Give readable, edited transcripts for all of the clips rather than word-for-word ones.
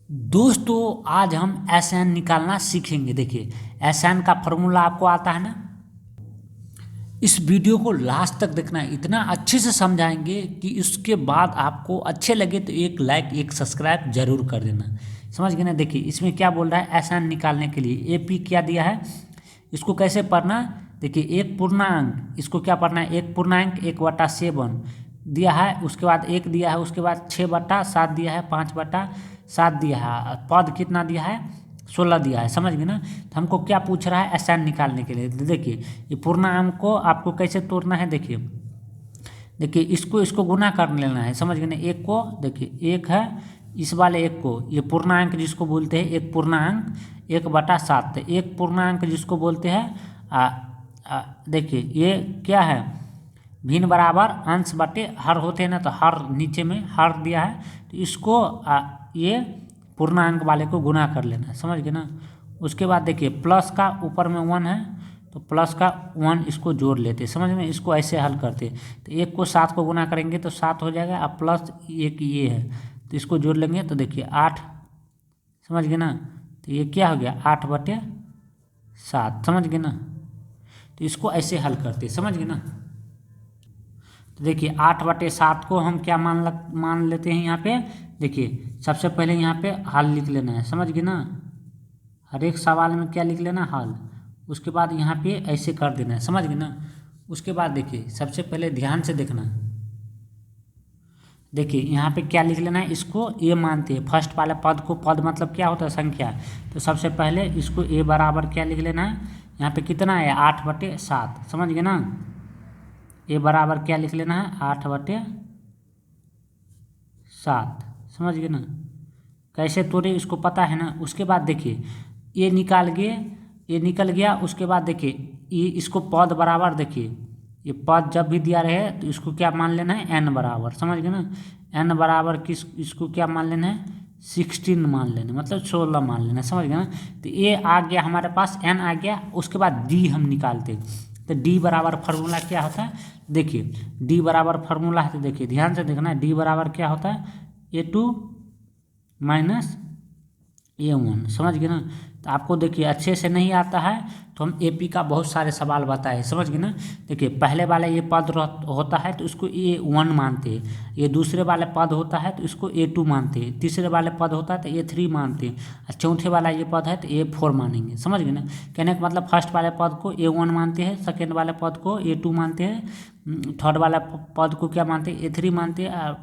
दोस्तों आज हम एस एन निकालना सीखेंगे। देखिए एस एन का फॉर्मूला आपको आता है ना। इस वीडियो को लास्ट तक देखना है, इतना अच्छे से समझाएंगे कि उसके बाद आपको अच्छे लगे तो एक लाइक एक सब्सक्राइब जरूर कर देना। समझ गए ना। देखिए इसमें क्या बोल रहा है, एस एन निकालने के लिए ए पी क्या दिया है, इसको कैसे पढ़ना। देखिए एक पूर्णांक, इसको क्या पढ़ना है, एक पूर्णांक 1/7 दिया है, उसके बाद 1 दिया है, उसके बाद 6/7 दिया है, 5/7 दिया है, पद कितना दिया है 16 दिया है। समझ गए ना। तो हमको क्या पूछ रहा है, एस एन निकालने के लिए। देखिए ये पूर्णांक को आपको कैसे तोड़ना है। देखिए इसको गुना कर लेना है। समझ गए ना। एक को देखिए एक है, इस वाले एक को, ये पूर्णांक जिसको बोलते हैं एक पूर्णांक 1/7, तो एक पूर्णांक जिसको बोलते हैं देखिए ये क्या है, भिन्न बराबर अंश बटे हर होते हैं ना, तो हर नीचे में हर दिया है, तो इसको ये पूर्णांक वाले को गुना कर लेना है। समझ गए ना। उसके बाद देखिए प्लस का ऊपर में 1 है, तो प्लस का 1 इसको जोड़ लेते हैं। समझ में, इसको ऐसे हल करते। तो 1 को 7 को गुना करेंगे तो 7 हो जाएगा, अब प्लस 1 ये है तो इसको जोड़ लेंगे तो देखिए 8। समझ गए ना। तो ये क्या हो गया 8/7। समझ गए ना। तो इसको ऐसे हल करते। समझ गए ना। तो देखिए 8/7 को हम क्या मान लेते हैं यहाँ पे। देखिए सबसे पहले यहाँ पे हल लिख लेना है। समझ गए ना। हर एक सवाल में क्या लिख लेना, हल। उसके बाद यहाँ पे ऐसे कर देना है। समझ गए ना। उसके बाद देखिए सबसे पहले ध्यान से देखना। देखिए यहाँ पे क्या लिख लेना है, इसको ए मानते हैं फर्स्ट वाले पद को। पद मतलब क्या होता है, संख्या। तो सबसे पहले इसको ए बराबर क्या लिख लेना है, यहाँ पे कितना है 8/7। समझ गए ना। ए बराबर क्या लिख लेना है 8/7। समझ गए ना। कैसे तोड़े इसको पता है ना। उसके बाद देखिए ये निकाल गया। उसके बाद देखिए ये इसको पद बराबर, देखिए ये पद जब भी दिया रहे तो इसको क्या मान लेना है एन बराबर। समझ गए ना। एन बराबर किस, इसको क्या मान लेना है 16 मान लेना, मतलब 16 मान लेना। समझ गए ना। तो ये आ गया हमारे पास, एन आ गया। उसके बाद डी हम निकालते। तो डी बराबर फार्मूला क्या होता है, देखिए डी बराबर फार्मूला है, तो देखिए ध्यान से देखना है। डी बराबर क्या होता है, A2 माइनस A1। समझ गए ना। तो आपको देखिए अच्छे से नहीं आता है तो हम एपी का बहुत सारे सवाल बताए। समझ गए ना। देखिए पहले वाला ये पद होता है तो इसको A1 मानते हैं, ये दूसरे वाले पद होता है तो इसको A2 मानते हैं, तीसरे वाले पद होता है तो A3 मानते हैं, और चौथे वाला ये पद है तो A4 मानेंगे। समझ गए ना। कहने का मतलब फर्स्ट वाले पद को A1 मानते हैं, सेकेंड वाले पद को A2 मानते हैं, थर्ड वाला पद को क्या मानते हैं A3 मानते हैं,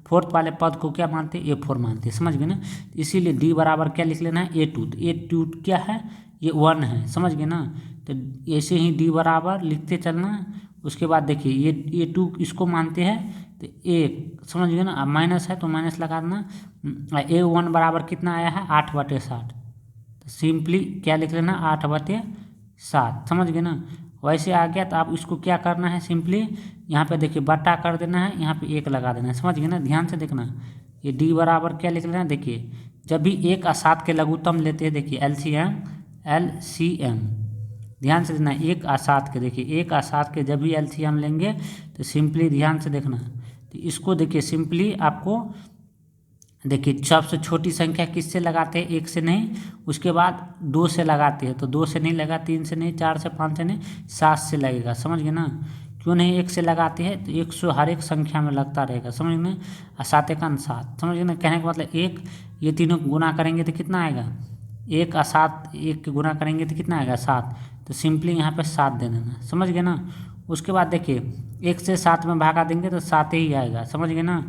फोर्थ वाले पद को क्या मानते हैं A4 मानते हैं। समझ गए ना। इसीलिए डी बराबर क्या लिख लेना है A2। तो A2 क्या है, ये 1 है। समझ गए ना। तो ऐसे ही डी बराबर लिखते चलना। उसके बाद देखिए ये 2 इसको मानते हैं तो 1। समझ गए ना। माइनस है तो माइनस लगा देना। A1 बराबर कितना आया है 8/7। तो सिंपली क्या लिख लेना 8/7। समझ गए ना। वैसे आ गया तो आप इसको क्या करना है, सिंपली यहाँ पे देखिए बटा कर देना है, यहाँ पे 1 लगा देना है। समझ गए ना। ध्यान से देखना, ये डी बराबर क्या लिख लेना। देखिए जब भी 1 और 7 के लघुत्तम लेते हैं, देखिए LCM ध्यान से देना। 1 और 7 के, देखिए 1 और 7 के जब भी LCM लेंगे तो सिंपली ध्यान से देखना। तो इसको देखिए सिंपली आपको देखिए सबसे छोटी संख्या किससे लगाते हैं, 1 से नहीं, उसके बाद 2 से लगाते हैं, तो 2 से नहीं लगा, 3 से नहीं, 4 से, 5 से नहीं, 7 से लगेगा। समझ गए ना। क्यों नहीं 1 से लगाते हैं, तो 100 हर एक संख्या में लगता रहेगा। समझ गए। और 7 × 7। समझ गए ना। कहने का मतलब 1, ये तीनों को गुना करेंगे तो कितना आएगा 1 और 7, 1 के गुना करेंगे तो कितना आएगा 7। तो सिंपली यहाँ पे 7 दे देना। समझ गए ना। उसके बाद देखिए 1 से 7 में भागा देंगे तो 7 ही आएगा। समझ गए ना।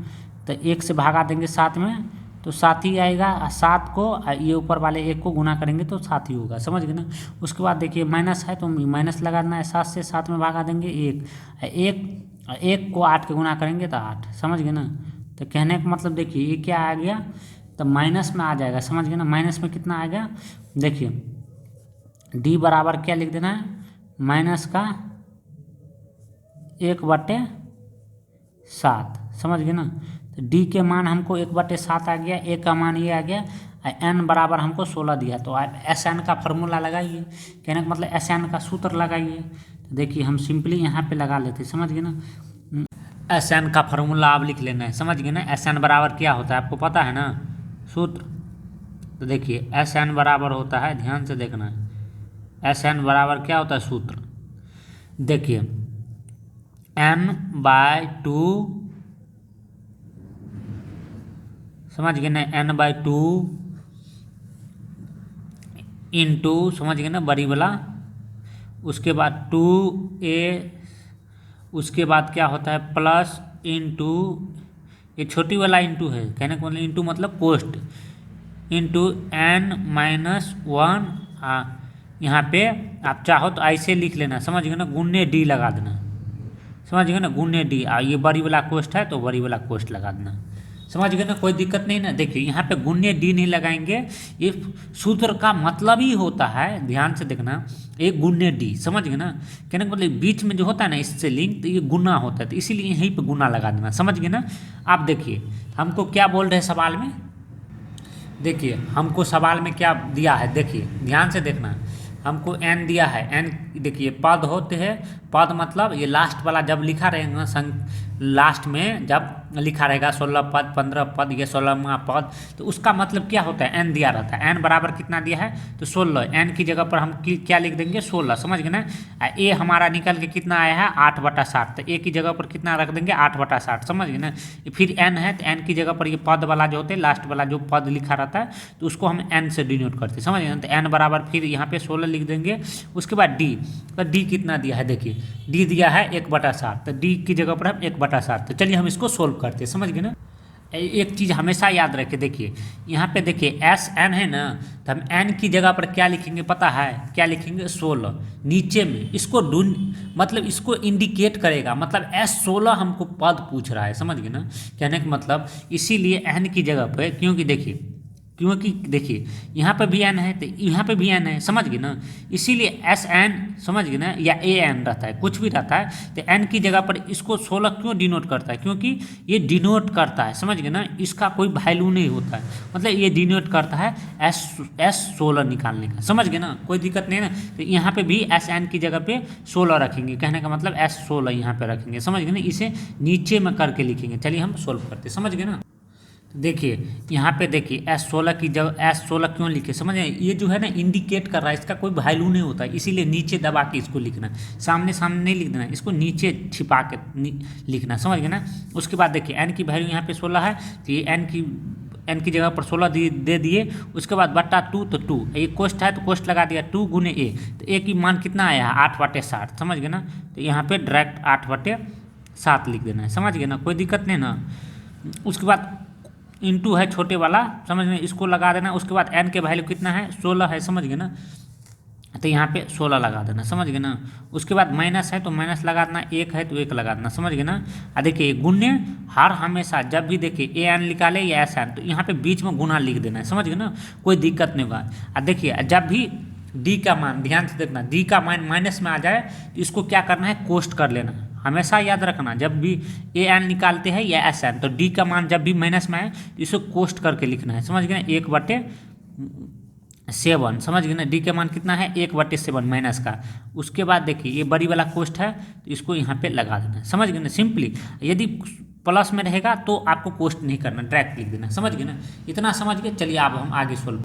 तो 1 से भागा देंगे 7 में तो 7 ही आएगा, 7 को ये ऊपर वाले 1 को गुना करेंगे तो 7 ही होगा। समझ गए ना। उसके बाद देखिए माइनस है तो माइनस लगाना है, 7 से 7 में भागा देंगे 1 को 8 के गुना करेंगे तो 8। समझ गए ना। तो कहने का मतलब देखिए ये क्या आ गया, तो माइनस में आ जाएगा। समझ गए ना। माइनस में कितना आएगा, देखिए डी बराबर क्या लिख देना है, माइनस का 1/7। समझ गए ना। तो डी के मान हमको 1/7 आ गया, ए का मान ये आ गया, एन बराबर हमको 16 दिया। तो आप एस एन का फॉर्मूला लगाइए। कहने का मतलब एस एन का सूत्र लगाइए। तो देखिए हम सिंपली यहाँ पे लगा लेते। समझ गए ना। एस एन का फॉर्मूला आप लिख लेना है। समझ गए ना। एस एन बराबर क्या होता है आपको पता है ना, सूत्र। तो देखिए एस एन बराबर होता है, ध्यान से देखना, एस एन बराबर क्या होता है सूत्र, देखिए n/2, समझ गए ना, n/2 इंटू, समझ गए ना, बड़ी वाला, उसके बाद 2a, उसके बाद क्या होता है प्लस इंटू, ये छोटी वाला इंटू है, कहने का मतलब इंटू मतलब कोस्ट, इंटू n-1, यहाँ पे आप चाहो तो ऐसे लिख लेना, समझ गए ना, गुन्ने डी लगा देना, समझ गए ना, गुन्ने डी, ये बड़ी वाला कोस्ट है तो बड़ी वाला कोस्ट लगा देना, समझ गए ना, कोई दिक्कत नहीं ना। देखिए यहाँ पे गुन्ने डी नहीं लगाएंगे, ये सूत्र का मतलब ही होता है, ध्यान से देखना, एक गुन्ने डी, समझ गए ना, कहने का मतलब बीच में जो होता है ना इससे लिंक, तो ये गुना होता है, तो इसीलिए यहीं पे गुना लगा देना, समझ गए ना। आप देखिए हमको क्या बोल रहे हैं सवाल में, देखिए हमको सवाल में क्या दिया है, देखिए ध्यान से देखना, हमको n दिया है, n देखिए पद होते हैं, पद मतलब ये लास्ट वाला जब लिखा रहेगा लास्ट में जब लिखा रहेगा 16 पद 15 पद, ये 16वां पद, तो उसका मतलब क्या होता है, n दिया रहता है, n बराबर कितना दिया है तो 16, n की जगह पर हम क्या लिख देंगे 16, समझ गए ना। a हमारा निकल के कितना आया है 8/60, तो a की जगह पर कितना रख देंगे 8/60, समझ गए ना। फिर n है तो n की जगह पर ये पद वाला जो होते हैं, लास्ट वाला जो पद लिखा रहता है तो उसको हम n से डिनोट करते हैं, समझ गए ना। तो n बराबर फिर यहाँ पे 16 लिख देंगे, उसके बाद d, तो d कितना दिया है, देखिए d दिया है 1/60, तो d की जगह पर हम 1/60, तो चलिए हम इसको सोल्व करते हैं, समझ गए ना। एक चीज़ हमेशा याद रखें, देखिए यहाँ पे देखिए एस एन है ना, तो हम एन की जगह पर क्या लिखेंगे पता है, क्या लिखेंगे 16, नीचे में इसको ढूंढ, मतलब इसको इंडिकेट करेगा, मतलब S16 हमको पद पूछ रहा है, समझ गए ना, कहने का मतलब इसीलिए एन की जगह पर, क्योंकि देखिए यहाँ पे भी एन है तो यहाँ पे भी एन है, समझ गए ना, इसीलिए एस एन, समझ गए ना, या ए एन रहता है, कुछ भी रहता है, तो एन की जगह पर इसको 16 क्यों डिनोट करता है, क्योंकि ये डिनोट करता है, समझ गए ना, इसका कोई वैल्यू नहीं होता है, मतलब ये डिनोट करता है S16 निकालने का, समझ गए ना, कोई दिक्कत नहीं ना। तो यहाँ पे भी एस एन की जगह पे 16 रखेंगे, कहने का मतलब S16 यहाँ पे रखेंगे, समझ गए ना, इसे नीचे में करके लिखेंगे। चलिए हम सोल्व करते, समझ गए ना। देखिए यहाँ पे देखिए S16 की जगह S16 क्यों लिखे, समझ आए, ये जो है ना इंडिकेट कर रहा है, इसका कोई वैल्यू नहीं होता है, इसीलिए नीचे दबा के इसको लिखना, सामने सामने नहीं लिख देना, इसको नीचे छिपा के लिखना, समझ गए ना। उसके बाद देखिए n की वैल्यू यहाँ पे 16 है, तो ये n की जगह पर 16 दे दिए, उसके बाद बट्टा 2, तो 2 ये कोष्ट है तो कोष्ट लगा दिया, 2 गुने a, तो a की मान कितना आया है 8/60, समझ गए ना, तो यहाँ पे डायरेक्ट 8/7 लिख देना है, समझ गए ना, कोई दिक्कत नहीं ना। उसके बाद इंटू है छोटे वाला, समझ में, इसको लगा देना, उसके बाद n के वैल्यू कितना है 16 है, समझ गए ना, तो यहाँ पे 16 लगा देना, समझ गए ना। उसके बाद माइनस है तो माइनस लगा देना, 1 है तो 1 लगा देना, समझ गए ना। देखिए गुण्य हर हमेशा जब भी देखिए ए एन निकाले या एस एन, तो यहाँ पे बीच में गुना लिख देना है, समझ गए ना, कोई दिक्कत नहीं होगा। देखिए जब भी डी का मान, ध्यान से देखना, डी का मान माइनस में आ जाए तो इसको क्या करना है कोष्ट कर लेना, हमेशा याद रखना, जब भी ए एन निकालते हैं या एस एन, तो डी का मान जब भी माइनस में आए तो इसको कोष्ट करके लिखना है, समझ गए ना, 1/7, समझ गए ना, डी का मान कितना है 1/7 माइनस का। उसके बाद देखिए ये बड़ी वाला कोष्ट है तो इसको यहाँ पे लगा देना, समझ गए ना, सिंपली। यदि प्लस में रहेगा तो आपको कोष्ट नहीं करना, डायरेक्ट लिख देना, समझ गए ना, इतना समझ गए। चलिए अब हम आगे सोल्व।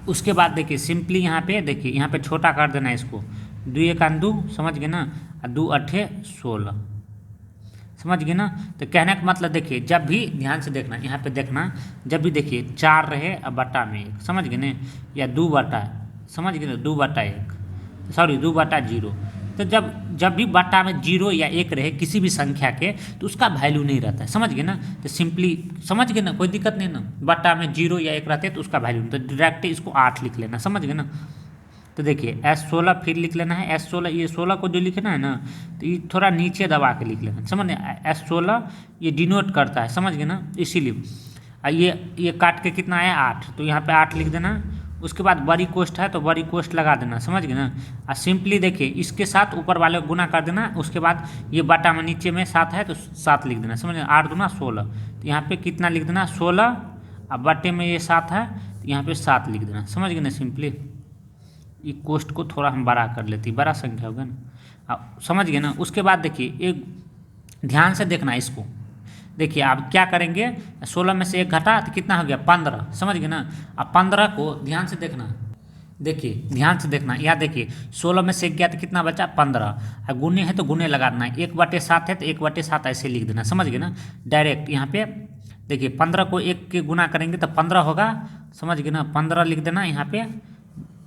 उसके बाद देखिए सिंपली यहाँ पे देखिए, यहाँ पे छोटा कर देना इसको, 2 1 2, समझ गए ना, 2 8 16, समझ गए ना। तो कहने का मतलब देखिए जब भी ध्यान से देखना, यहाँ पे देखना, जब भी देखिए 4 रहे अब बट्टा में 1, समझ गए ना, या 2 बट्टा, समझ गए ना, 2/1, सॉरी 2/0, तो जब भी बट्टा में 0 या 1 रहे किसी भी संख्या के, तो उसका वैल्यू नहीं रहता है, समझ गए ना। तो सिंपली समझ गए ना, कोई दिक्कत नहीं ना, बट्टा में 0 या 1 रहते हैं तो उसका वैल्यू नहीं, तो डायरेक्ट इसको 8 लिख लेना, समझ गए ना। तो देखिए S16 फिर लिख लेना है, S16 ये 16 को जो लिखना है ना, तो ये थोड़ा नीचे दबा के लिख लेना, समझ गए, S16 ये डिनोट करता है, समझ गए ना, इसीलिए ये काट के कितना आया 8, तो यहाँ पे 8 लिख देना। उसके बाद बड़ी कोष्ट है तो बड़ी कोष्ट लगा देना, समझ गए ना। और सिंपली देखिए इसके साथ ऊपर वाले को गुना कर देना, उसके बाद ये बाटा में नीचे में 7 है तो 7 लिख देना, समझ गए, 8 दूना 16, तो यहाँ पे कितना लिख देना 16, अब बटे में ये 7 है तो यहाँ पे 7 लिख देना, समझ गए ना। सिंपली ये कोष्ट को थोड़ा हम बड़ा कर लेते, बड़ा संख्या होगा ना, समझ गए ना। उसके बाद देखिए एक ध्यान से देखना इसको, देखिए आप क्या करेंगे, 16 में से 1 घटा तो कितना हो गया 15, समझ गए ना। अब 15 को ध्यान से देखना, देखिए ध्यान से देखना, यहाँ देखिए 16 में से 1 गया तो कितना बचा 15, और गुने है तो गुने लगा देना, 1/7 है तो 1/7 ऐसे लिख देना, समझ गए ना। डायरेक्ट यहाँ पे देखिए 15 को 1 के गुना करेंगे तो 15 होगा, समझ गए ना। 15 लिख देना यहाँ पे,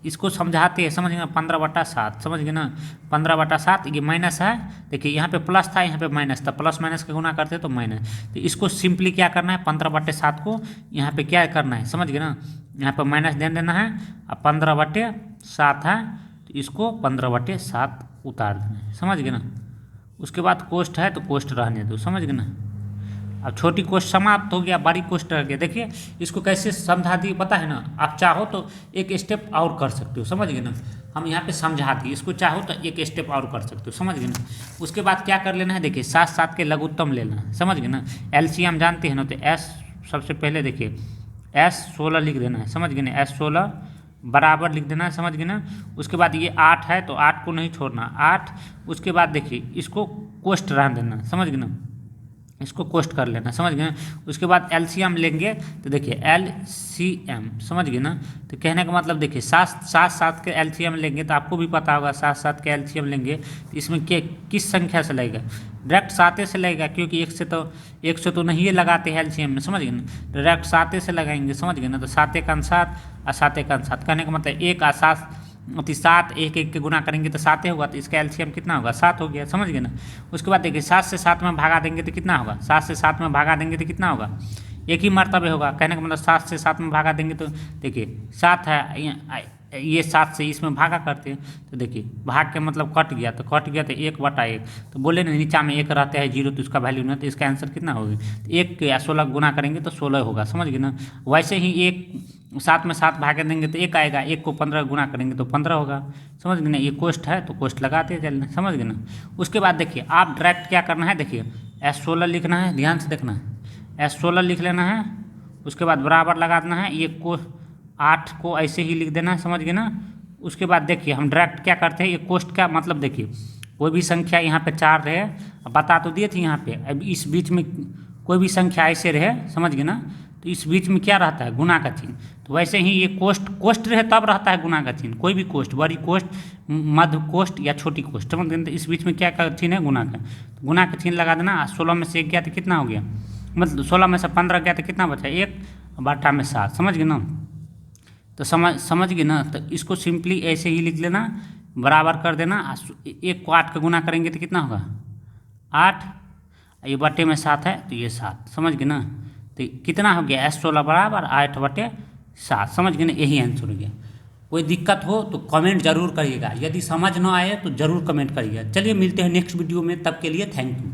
इसको समझाते हैं, समझ गए ना। 15/7 समझ गए ना, 15/7 ये माइनस है, देखिए यहाँ पे प्लस था यहाँ पे माइनस था, प्लस माइनस का गुना करते तो माइनस, तो इसको सिंपली क्या करना है 15/7 को यहाँ पे क्या करना है, समझ गए ना, यहाँ पे माइनस दे देना है। अब 15/7 है तो इसको 15/7 उतार देना है, समझ गए ना। उसके बाद कोष्ठ है तो कोष्ठ रहने दो, समझ गए ना। अब छोटी कोष्ठ समाप्त हो गया, बड़ी कोष्ठ रह गया। देखिए इसको कैसे समझा दिए पता है ना, आप चाहो तो एक स्टेप और कर सकते हो, समझ गए ना। हम यहाँ पे समझा दिए, इसको चाहो तो एक स्टेप और कर सकते हो, समझ गए ना। उसके बाद क्या कर लेना है, देखिए 7 के लघुत्तम लेना है, समझ गए ना। एलसीएम जानते हैं ना, तो एस सबसे पहले देखिए S16 लिख देना है, समझ गए ना। S16 बराबर लिख देना है, समझ गए ना। उसके बाद ये 8 है तो 8 को नहीं छोड़ना, 8। उसके बाद देखिए इसको कोष्ठ रहने देना, समझ गए ना, इसको कोष्ठ कर लेना, समझ गए ना। उसके बाद एलसीएम लेंगे तो देखिए एलसीएम, समझ गए ना। तो कहने का मतलब देखिए 7 के एलसीएम लेंगे तो आपको भी पता होगा 7 के एलसीएम लेंगे तो इसमें किस संख्या से लगेगा, डायरेक्ट 7 से लगेगा, क्योंकि एक से तो नहीं लगाते हैं एलसीएम में, समझ गए ना। डायरेक्ट 7 से लगाएंगे, समझ गए ना। तो 7 1 7 और 7 1 7, कहने का मतलब 1 और 7 7 1 के गुना करेंगे तो 7 होगा, तो इसका एलसीएम कितना होगा 7 हो गया, समझ गए ना। उसके बाद देखिए 7 से 7 में भागा देंगे तो कितना होगा, 7 से 7 में भागा देंगे तो कितना होगा, एक ही मर्तबे होगा। कहने का मतलब 7 से 7 में भागा देंगे तो देखिए 7 है, ये 7 से इसमें भागा करते हैं तो देखिए भाग के मतलब कट गया तो 1/1, तो बोले ना नीचा में 1 रहता है 0 तो इसका वैल्यू नहीं, तो इसका आंसर कितना होगी, तो 1 के 16 गुना करेंगे तो 16 होगा, समझ गए ना। वैसे ही 7 में 7 भागे देंगे तो 1 आएगा, 1 को 15 गुना करेंगे तो 15 होगा, समझ गए ना। ये कोष्ठ है तो कोष्ठ लगाते चलना, समझ गए ना। उसके बाद देखिए आप डायरेक्ट क्या करना है, देखिए S16 लिखना है, ध्यान से देखना है, S16 लिख लेना है। उसके बाद बराबर लगा देना है, ये 8 को ऐसे ही लिख देना है, समझ गए ना। उसके बाद देखिए हम डायरेक्ट क्या करते हैं, ये कोष्ठ का मतलब देखिए कोई भी संख्या यहाँ पे 4 रहे, बता तो दिए थे यहाँ पे, अब इस बीच में कोई भी संख्या ऐसे रहे, समझ गए ना, तो इस बीच में क्या रहता है गुना का चिन्ह। तो वैसे ही ये कोष्ठ रहे तब रहता है गुना का चिन्ह, कोई भी कोष्ठ, बड़ी कोष्ठ, मध्य कोष्ठ या छोटी कोष्ठ, समझ गए। तो इस बीच में क्या का चिन्ह है गुना का, तो गुना का चिन्ह लगा देना। 16 में से 1 गया तो कितना हो गया, मतलब 16 में से 15 गया तो कितना बचा 1/7, समझ गए ना। तो समझ गए ना। तो इसको सिंपली ऐसे ही लिख लेना, बराबर कर देना। 1 को 8 का गुना करेंगे तो कितना होगा 8, ये बटे में 7 है तो ये 7, समझ गए ना। तो कितना हो गया S16 बराबर 8/7, समझ गए ना, यही आंसर हो गया। कोई दिक्कत हो तो कमेंट जरूर करिएगा, यदि समझ ना आए तो जरूर कमेंट करिएगा। चलिए मिलते हैं नेक्स्ट वीडियो में, तब के लिए थैंक यू।